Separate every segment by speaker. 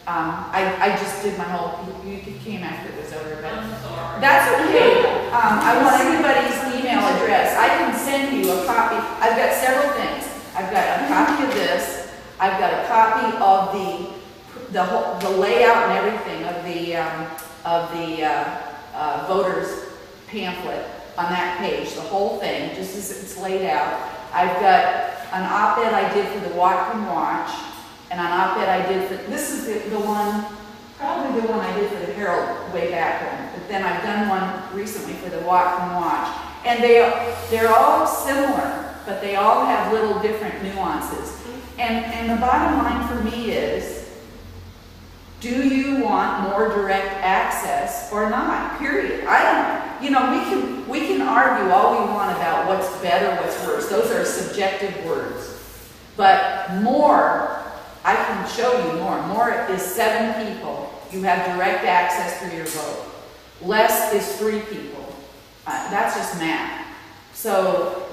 Speaker 1: I just did my whole, you came after it was over, but
Speaker 2: I'm sorry.
Speaker 1: that's okay. I want everybody's email address. I can send you a copy. I've got several things. I've got a copy of this. I've got a copy of the layout and everything of the voters pamphlet on that page, the whole thing, just as it's laid out. I've got an op-ed I did for the Watcom Watch, and an op-ed I did for, this is the one, probably the one I did for the Herald way back when, but then I've done one recently for the Watcom Watch. And they're all similar, but they all have little different nuances. And the bottom line for me is, do you want more direct access or not? Period. I don't, you know, we can argue all we want about what's better, what's worse. Those are subjective words. But more, I can show you more. More is 7 people. You have direct access through your vote. Less is 3 people. That's just math. So,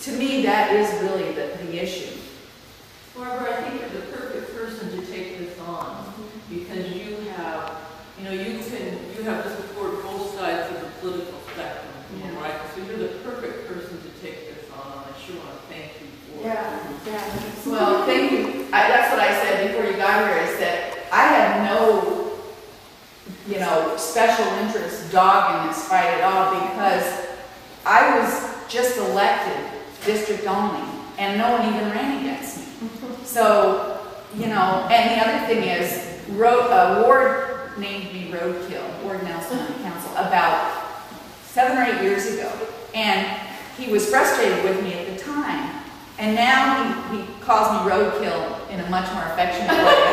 Speaker 1: to me, that is really the issue.
Speaker 2: Barbara, I think you're the perfect person to take this on because you have, you know, you have to support both sides of the political spectrum, right? So you're the perfect person to take this on, and I sure want to thank you for it.
Speaker 1: Yeah. Well, thank you. That's what I said before you got here, is that I have no, you know, special interest dog in this fight at all because I was just elected district only, and no one even ran against me. So, you know, and the other thing is, Ward named me Roadkill, Ward Nelson on the council, about 7 or 8 years ago. And he was frustrated with me at the time. And now he calls me Roadkill in a much more affectionate way.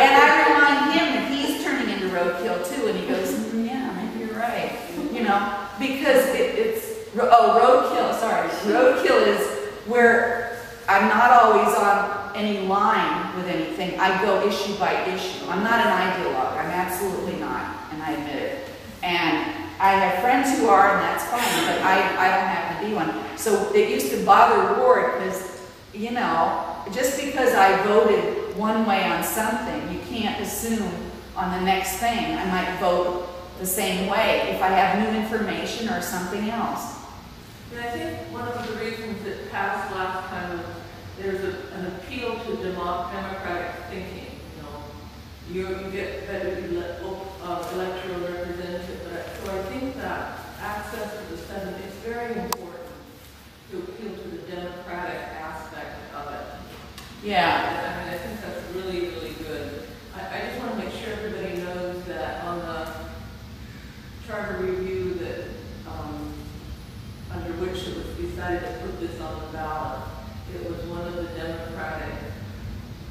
Speaker 1: And I remind him that he's turning into Roadkill too. And he goes, yeah, maybe you're right. You know, because Roadkill, sorry. Roadkill is where I'm not always on any line with anything. I go issue by issue. I'm not an ideologue. I'm absolutely not, and I admit it. And I have friends who are, and that's fine, but I don't happen to be one. So it used to bother Ward because, you know, just because I voted one way on something, you can't assume on the next thing I might vote the same way if I have new information or something else.
Speaker 2: Yeah, I think one of the reasons it passed last time was there's an appeal to democratic thinking. You know, you get better electoral representative. So I think that access to the Senate is very important to appeal to the democratic aspect of it.
Speaker 1: Yeah.
Speaker 2: I mean, I think that's really, really good. I just want to make sure everybody knows that on the charter review that under which it was decided to put this on the ballot, it was one of the Democratic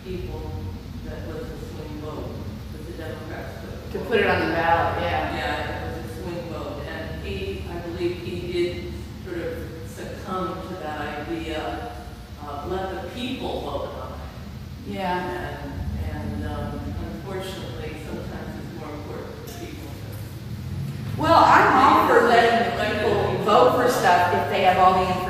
Speaker 2: people that was a swing vote. It was the Democrats
Speaker 1: to put it on the ballot, yeah.
Speaker 2: Yeah, it was a swing vote. And I believe he did sort of succumb to that idea of let the people vote on it.
Speaker 1: Yeah.
Speaker 2: And unfortunately, sometimes it's more important for the people to.
Speaker 1: Well, I'm all for letting the people vote for stuff if they have all the information